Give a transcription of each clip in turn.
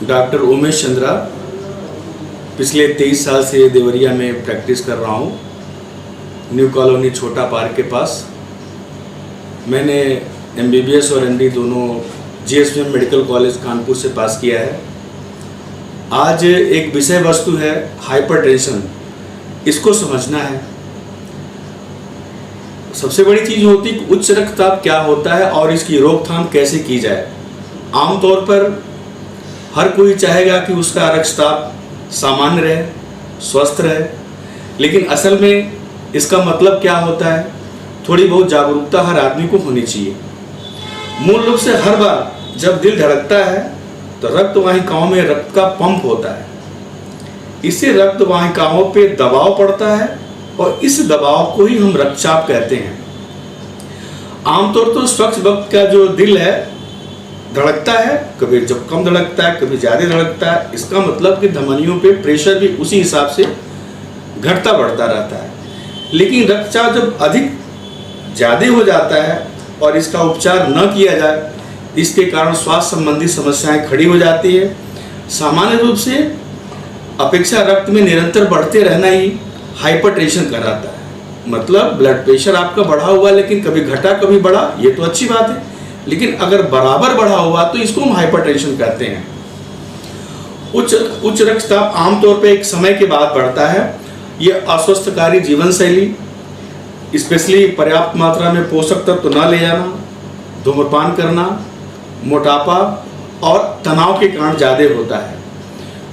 Doctor Umesh Chandra पिछले 23 साल से देवरिया में प्रैक्टिस कर रहा हूँ, न्यू कॉलोनी छोटा पार्क के पास। मैंने MBBS और MD दोनों GSVM मेडिकल कॉलेज कानपुर से पास किया है। आज एक विषय वस्तु है हाइपरटेंशन, इसको समझना है। सबसे बड़ी चीज़ होती है कि उच्च रक्तचाप क्या होता है और इसकी रोकथाम कैसे की जाए। आमतौर पर हर कोई चाहेगा कि उसका रक्तचाप सामान्य रहे, स्वस्थ रहे, लेकिन असल में इसका मतलब क्या होता है, थोड़ी बहुत जागरूकता हर आदमी को होनी चाहिए। मूल रूप से हर बार जब दिल धड़कता है तो रक्त वाहिकाओं में रक्त का पंप होता है। इससे रक्त वाहिकाओं पे दबाव पड़ता है और इस दबाव को ही हम रक्तचाप कहते हैं। आमतौर तो स्वच्छ वक्त का जो दिल है धड़कता है, कभी जब कम धड़कता है, कभी ज़्यादा धड़कता है। इसका मतलब कि धमनियों पे प्रेशर भी उसी हिसाब से घटता बढ़ता रहता है। लेकिन रक्तचाप जब अधिक ज़्यादा हो जाता है और इसका उपचार न किया जाए, इसके कारण स्वास्थ्य संबंधी समस्याएं खड़ी हो जाती है। सामान्य रूप से अपेक्षा रक्त में निरंतर बढ़ते रहना ही हाइपरटेंशन कहलाता है। मतलब ब्लड प्रेशर आपका बढ़ा हुआ लेकिन कभी घटा कभी बढ़ा, ये तो अच्छी बात है। लेकिन अगर बराबर बढ़ा हुआ तो इसको हम हाइपरटेंशन कहते हैं। उच्च रक्तचाप आमतौर पर एक समय के बाद बढ़ता है। यह अस्वस्थकारी जीवन शैली, स्पेशली पर्याप्त मात्रा में पोषक तत्व न ले जाना, धूम्रपान करना, मोटापा और तनाव के कारण ज़्यादा होता है।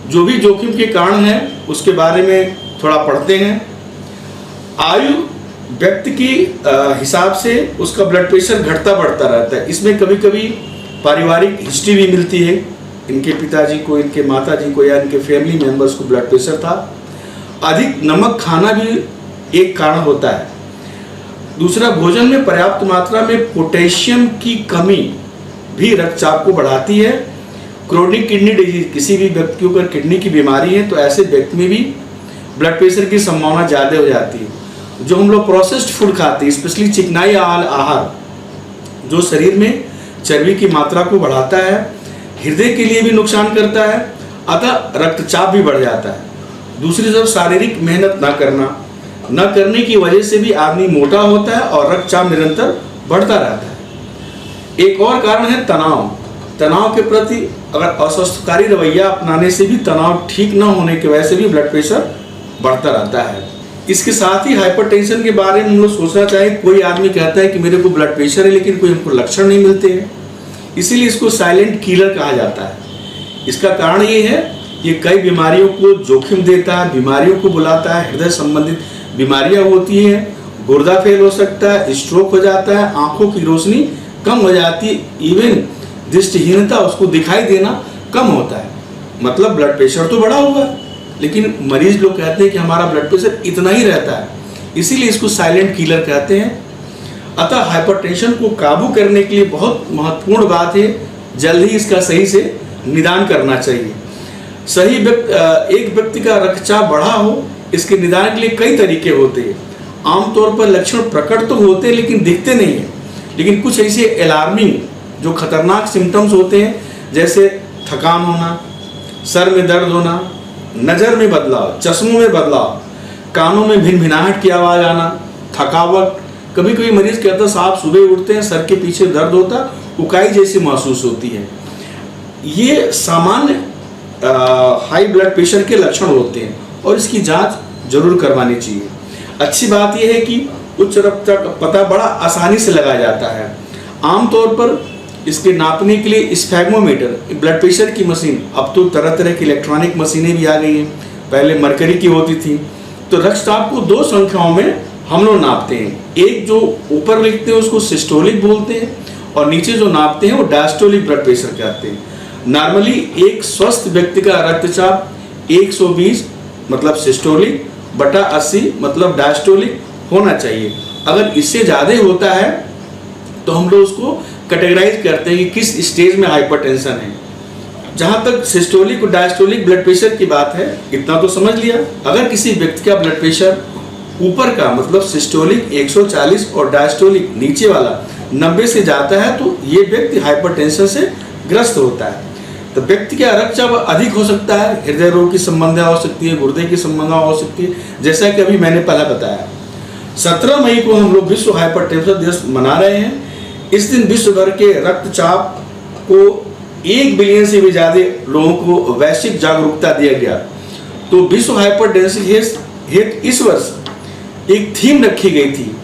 जो भी जोखिम के कारण हैं उसके बारे में थोड़ा पढ़ते हैं। आयु व्यक्ति की हिसाब से उसका ब्लड प्रेशर घटता बढ़ता रहता है। इसमें कभी कभी पारिवारिक हिस्ट्री भी मिलती है, इनके पिताजी को, इनके माताजी को या इनके फैमिली मेंबर्स को ब्लड प्रेशर था। अधिक नमक खाना भी एक कारण होता है। दूसरा, भोजन में पर्याप्त मात्रा में पोटेशियम की कमी भी रक्तचाप को बढ़ाती है। क्रोनिक किडनी डिजीज, किसी भी व्यक्ति के ऊपर किडनी की बीमारी है तो ऐसे व्यक्ति में भी ब्लड प्रेशर की संभावना ज़्यादा हो जाती है। जो हम लोग प्रोसेस्ड फूड खाते हैं, स्पेशली चिकनाई आहार, जो शरीर में चर्बी की मात्रा को बढ़ाता है, हृदय के लिए भी नुकसान करता है, अतः रक्तचाप भी बढ़ जाता है। दूसरी तरफ शारीरिक मेहनत न करने की वजह से भी आदमी मोटा होता है और रक्तचाप निरंतर बढ़ता रहता है। एक और कारण है तनाव के प्रति अगर अस्वस्थकारी रवैया अपनाने से भी, तनाव ठीक न होने की वजह से भी ब्लड प्रेशर बढ़ता रहता है। इसके साथ ही हाइपरटेंशन के बारे में हम लोग सोचना चाहिए। कोई आदमी कहता है कि मेरे को ब्लड प्रेशर है लेकिन कोई हमको लक्षण नहीं मिलते हैं, इसीलिए इसको साइलेंट किलर कहा जाता है। इसका कारण ये है, ये कई बीमारियों को जोखिम देता है, बीमारियों को बुलाता है। हृदय संबंधित बीमारियां होती हैं, गुर्दा फेल हो सकता है, स्ट्रोक हो जाता है, आंखों की रोशनी कम हो जाती है, इवन दृष्टिहीनता, उसको दिखाई देना कम होता है। मतलब ब्लड प्रेशर तो बढ़ा हुआ है लेकिन मरीज लोग कहते हैं कि हमारा ब्लड प्रेशर इतना ही रहता है, इसीलिए इसको साइलेंट किलर कहते हैं। अतः हाइपरटेंशन को काबू करने के लिए बहुत महत्वपूर्ण बात है, जल्द ही इसका सही से निदान करना चाहिए। एक व्यक्ति का रक्तचाप बढ़ा हो, इसके निदान के लिए कई तरीके होते हैं। आमतौर पर लक्षण प्रकट तो होते हैं लेकिन दिखते नहीं हैं। लेकिन कुछ ऐसे अलार्मिंग जो खतरनाक सिम्टम्स होते हैं, जैसे थकान होना, सर में दर्द होना, नज़र में बदलाव, चश्मों में बदलाव, कानों में भिनभिनाहट की आवाज़ आना, थकावट। कभी कभी मरीज कहता है साहब सुबह उठते हैं सर के पीछे दर्द होता, उकाई जैसी महसूस होती है। ये सामान्य हाई ब्लड प्रेशर के लक्षण होते हैं और इसकी जांच जरूर करवानी चाहिए। अच्छी बात यह है कि उच्च रक्तचाप का पता बड़ा आसानी से लगाया जाता है। आमतौर पर इसके नापने के लिए स्फैग्मोमीटर, ब्लड प्रेशर की मशीन, अब तो तरह तरह की इलेक्ट्रॉनिक मशीनें भी आ गई हैं, पहले मरकरी की होती थी। तो रक्तचाप को 2 संख्याओं में हम लोग नापते हैं। एक जो ऊपर लिखते हैं उसको सिस्टोलिक बोलते हैं और नीचे जो नापते हैं वो डायस्टोलिक ब्लड प्रेशर कहते हैं। नॉर्मली एक स्वस्थ व्यक्ति का रक्तचाप 120 मतलब सिस्टोलिक बटा 80 मतलब डायस्टोलिक होना चाहिए। अगर इससे ज़्यादा होता है तो हम लोग उसको कैटेगराइज करते हैं कि किस स्टेज में हाइपरटेंशन है। जहाँ तक सिस्टोलिक और डायस्टोलिक ब्लड प्रेशर की बात है, इतना तो समझ लिया। अगर किसी व्यक्ति का ब्लड प्रेशर ऊपर का मतलब सिस्टोलिक 140 और डायस्टोलिक नीचे वाला 90 से जाता है तो ये व्यक्ति हाइपरटेंशन से ग्रस्त होता है। तो व्यक्ति का रक्तचाप अधिक हो सकता है, हृदय रोग की संबंधित हो सकती है, गुर्दे की संबंधित हो सकती है, जैसा कि अभी मैंने पहले बताया। 17 मई को हम लोग विश्व हाइपरटेंशन दिवस मना रहे हैं। इस दिन विश्व भर के रक्तचाप को 1 बिलियन से भी ज्यादा लोगों को वैश्विक जागरूकता दिया गया। तो विश्व हाइपरटेंशन हेतु इस वर्ष एक थीम रखी गई थी,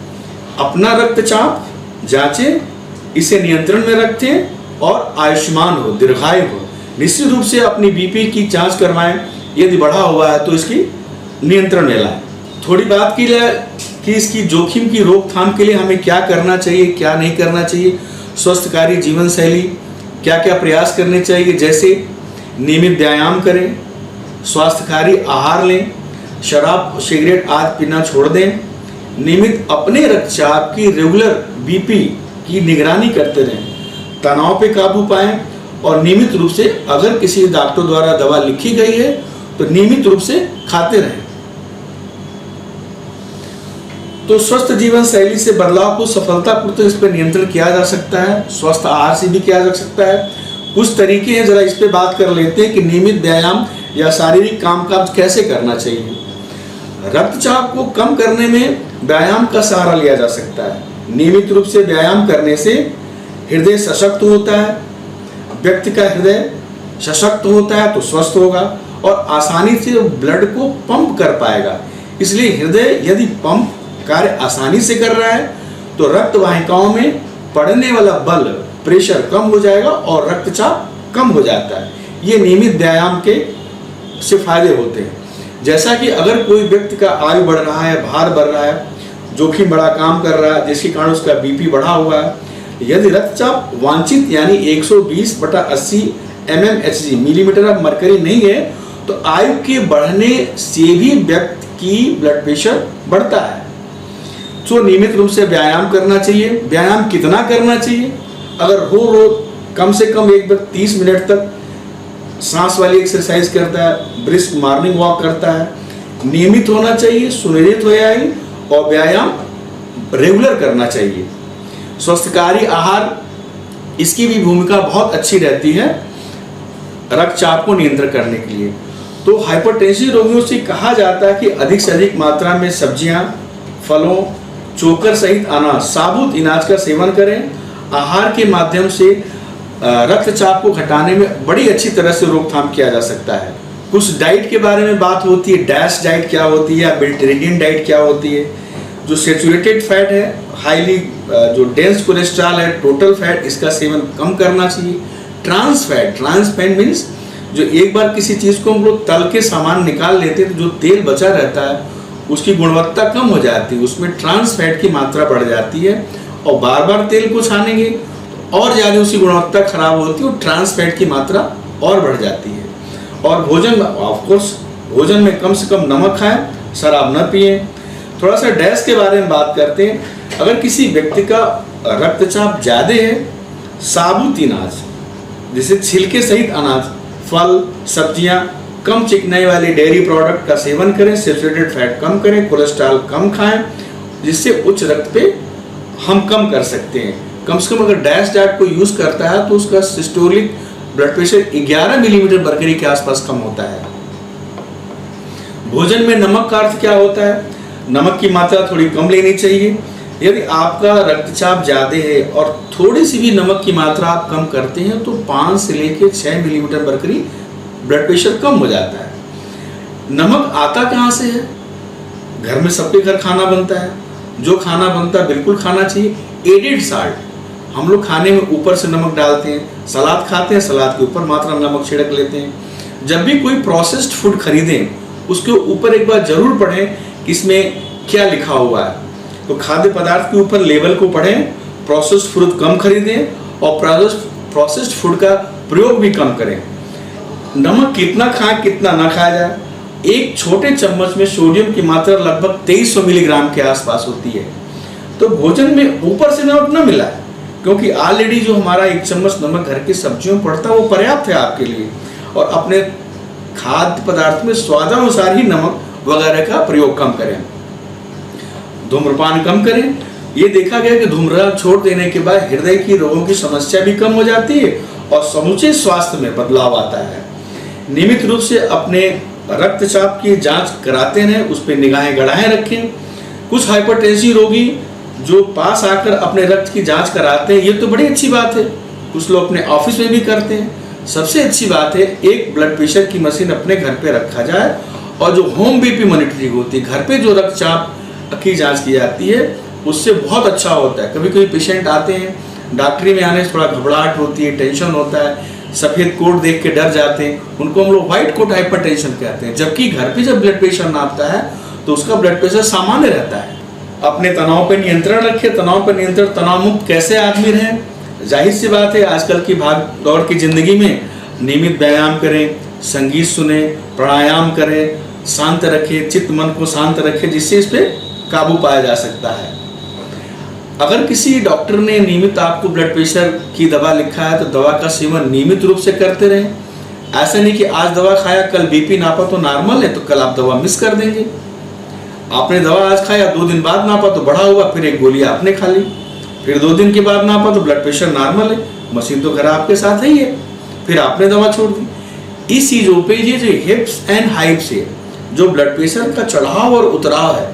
अपना रक्तचाप जांचें, इसे नियंत्रण में रखें और आयुष्मान हो, दीर्घायु हो। निश्चित रूप से अपनी बीपी की जांच करवाएं, यदि बढ़ा हुआ है तो इसकी नियंत्रण में लाएं। थोड़ी बात की जाए कि इसकी जोखिम की रोकथाम के लिए हमें क्या करना चाहिए, क्या नहीं करना चाहिए। स्वस्थकारी जीवन शैली, क्या क्या प्रयास करने चाहिए, जैसे नियमित व्यायाम करें, स्वास्थ्यकारी आहार लें, शराब सिगरेट आदि पीना छोड़ दें, नियमित अपने रक्तचाप की रेगुलर बीपी की निगरानी करते रहें, तनाव पे काबू पाएं और नियमित रूप से अगर किसी डॉक्टर द्वारा दवा लिखी गई है तो नियमित रूप से खाते रहें। तो स्वस्थ जीवन शैली से बदलाव को सफलतापूर्वक इस पर नियंत्रण किया जा सकता है, स्वस्थ आहार से भी किया जा सकता है। कुछ तरीके हैं, जरा इस पे बात कर लेते हैं कि नियमित व्यायाम या शारीरिक कामकाज कैसे करना चाहिए। रक्तचाप को कम करने में व्यायाम का सहारा लिया जा सकता है। नियमित रूप से व्यायाम करने से हृदय सशक्त होता है, व्यक्ति का हृदय सशक्त होता है तो स्वस्थ होगा और आसानी से ब्लड को पंप कर पाएगा। इसलिए हृदय यदि पंप कार्य आसानी से कर रहा है तो रक्त वाहिकाओं में पड़ने वाला बल, प्रेशर कम हो जाएगा और रक्तचाप कम हो जाता है। ये नियमित व्यायाम के से फायदे होते हैं। जैसा कि अगर कोई व्यक्ति का आयु बढ़ रहा है, भार बढ़ रहा है, जोखिम बड़ा काम कर रहा है जिसके कारण उसका बीपी बढ़ा हुआ है, यदि रक्तचाप वांछित यानी 120/80 mmHg मिलीमीटर ऑफ मरकरी नहीं है तो आयु के बढ़ने से भी व्यक्ति की ब्लड प्रेशर बढ़ता है। तो नियमित रूप से व्यायाम करना चाहिए। व्यायाम कितना करना चाहिए? अगर रोज कम से कम एक व्यक्ति 30 मिनट तक सांस वाली एक्सरसाइज करता है, ब्रिस्क मॉर्निंग वॉक करता है, नियमित होना चाहिए, सुनिश्चित हो जाए और व्यायाम रेगुलर करना चाहिए। स्वस्थकारी आहार, इसकी भी भूमिका बहुत अच्छी रहती है रक्तचाप को नियंत्रण करने के लिए। तो हाइपरटेंशन रोगियों से कहा जाता है कि अधिक से अधिक मात्रा में सब्जियां, फलों, चोकर सहित अनाज, साबुत अनाज का सेवन करें। आहार के माध्यम से रक्तचाप को घटाने में बड़ी अच्छी तरह से रोकथाम किया जा सकता है। कुछ डाइट के बारे में बात होती है, डैश डाइट क्या होती है या मेडिटेरेनियन डाइट क्या होती है। जो सेचुरेटेड फैट है, हाईली जो डेंस कोलेस्ट्रॉल है, टोटल फैट, इसका सेवन कम करना चाहिए। ट्रांस फैट मीन्स जो एक बार किसी चीज को हम लोग तल के सामान निकाल लेते हैं तो जो तेल बचा रहता है उसकी गुणवत्ता कम हो जाती है, उसमें ट्रांस फैट की मात्रा बढ़ जाती है और बार बार तेल को छानेंगे तो और ज़्यादा उसकी गुणवत्ता खराब होती है और ट्रांस फैट की मात्रा और बढ़ जाती है। और भोजन में ऑफकोर्स भोजन में कम से कम नमक खाएं, शराब न पिए। थोड़ा सा डैश के बारे में बात करते हैं। अगर किसी व्यक्ति का रक्तचाप ज़्यादा है, साबुत अनाज जैसे छिलके सहित अनाज, फल, सब्जियां, कम चिकनाई वाले डेयरी प्रोडक्ट का सेवन करें, सैचुरेटेड फैट कम करें, कोलेस्ट्रॉल कम खाएं, जिससे उच्च रक्त पे हम कम कर सकते हैं। कम से कम अगर डैश डाइट को यूज करता है तो उसका systolic blood pressure 11 millimetre mercury के आसपास कम होता है। भोजन में नमक का अर्थ क्या होता है? नमक की मात्रा थोड़ी कम लेनी चाहिए। यदि आपका रक्तचाप ज़्यादा है और थोड़ी सी भी नमक की मात्रा आप कम करते हैं तो 5 से लेकर 6 मिलीमीटर मरकरी ब्लड प्रेशर कम हो जाता है। नमक आता कहाँ से है? घर में सबके घर खाना बनता है, जो खाना बनता है बिल्कुल खाना चाहिए। एडेड साल्ट, हम लोग खाने में ऊपर से नमक डालते हैं, सलाद खाते हैं, सलाद के ऊपर मात्रा नमक छिड़क लेते हैं। जब भी कोई प्रोसेस्ड फूड खरीदें उसके ऊपर एक बार जरूर पढ़ें कि इसमें क्या लिखा हुआ है। तो खाद्य पदार्थ के ऊपर लेबल को पढ़ें, प्रोसेस्ड फूड कम खरीदें और प्रोसेस्ड फूड का प्रयोग भी कम करें। नमक कितना खाएं, कितना ना खाया जाए। एक छोटे चम्मच में सोडियम की मात्रा लगभग 2300 मिलीग्राम के आसपास होती है। तो भोजन में ऊपर से नमक न मिला है, क्योंकि ऑलरेडी जो हमारा 1 चम्मच नमक घर की सब्जियों में पड़ता है वो पर्याप्त है आपके लिए। और अपने खाद्य पदार्थ में स्वादानुसार ही नमक वगैरह का प्रयोग कम करें। धूम्रपान कम करें। ये देखा गया कि धूम्रपान छोड़ देने के बाद हृदय की रोगों की समस्या भी कम हो जाती है और समूचे स्वास्थ्य में बदलाव आता है। नियमित रूप से अपने रक्तचाप की जांच कराते रहें, उस पर निगाहें गड़ाए रखें। कुछ हाइपरटेंसिव रोगी जो पास आकर अपने रक्त की जांच कराते हैं, ये तो बड़ी अच्छी बात है, कुछ लोग अपने ऑफिस में भी करते हैं। सबसे अच्छी बात है एक ब्लड प्रेशर की मशीन अपने घर पे रखा जाए और जो होम बीपी मॉनिटरिंग होती है, घर पे जो रक्तचाप की जांच की जाती है, उससे बहुत अच्छा होता है। कभी कभी पेशेंट आते हैं, डॉक्टरी में आने से थोड़ा घबराहट होती है, टेंशन होता है, सफ़ेद कोट देख के डर जाते हैं, उनको हम लोग व्हाइट कोट हाइपरटेंशन कहते हैं। जबकि घर पे जब ब्लड प्रेशर नापता है तो उसका ब्लड प्रेशर सामान्य रहता है। अपने तनाव पर नियंत्रण रखें। तनाव पर नियंत्रण, तनाव मुक्त कैसे आदमी रहें? जाहिर सी बात है आजकल की भाग दौड़ की ज़िंदगी में नियमित व्यायाम करें, संगीत सुने, प्राणायाम करें, शांत रखें, चित्त मन को शांत रखें, जिससे इस पर काबू पाया जा सकता है। अगर किसी डॉक्टर ने नियमित आपको ब्लड प्रेशर की दवा लिखा है तो दवा का सेवन नियमित रूप से करते रहें। ऐसा नहीं कि आज दवा खाया, कल बीपी नापा तो नॉर्मल है तो कल आप दवा मिस कर देंगे। आपने दवा आज खाया, 2 दिन बाद नापा तो बढ़ा हुआ, फिर एक गोली आपने खा ली, फिर 2 दिन के बाद नापा तो ब्लड प्रेशर नॉर्मल है, मशीन तो घर आपके साथ ही है, फिर आपने दवा छोड़ दी। इस चीज़ों पे ये जो हिप्स एंड हाइप्स है, जो ब्लड प्रेशर का चढ़ाव और उतराव है,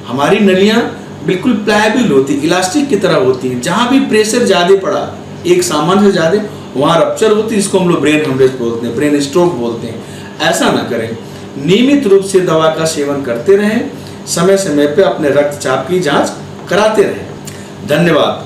हमारी नलियाँ बिल्कुल प्लायबल होती, इलास्टिक की तरह होती हैं। जहाँ भी प्रेशर ज़्यादा पड़ा, एक सामान्य से ज़्यादा, वहाँ रप्चर होती है, इसको हम लोग ब्रेन हेमरेज बोलते हैं, ब्रेन स्ट्रोक बोलते हैं। ऐसा ना करें, नियमित रूप से दवा का सेवन करते रहें, समय समय पे अपने रक्तचाप की जांच कराते रहें। धन्यवाद।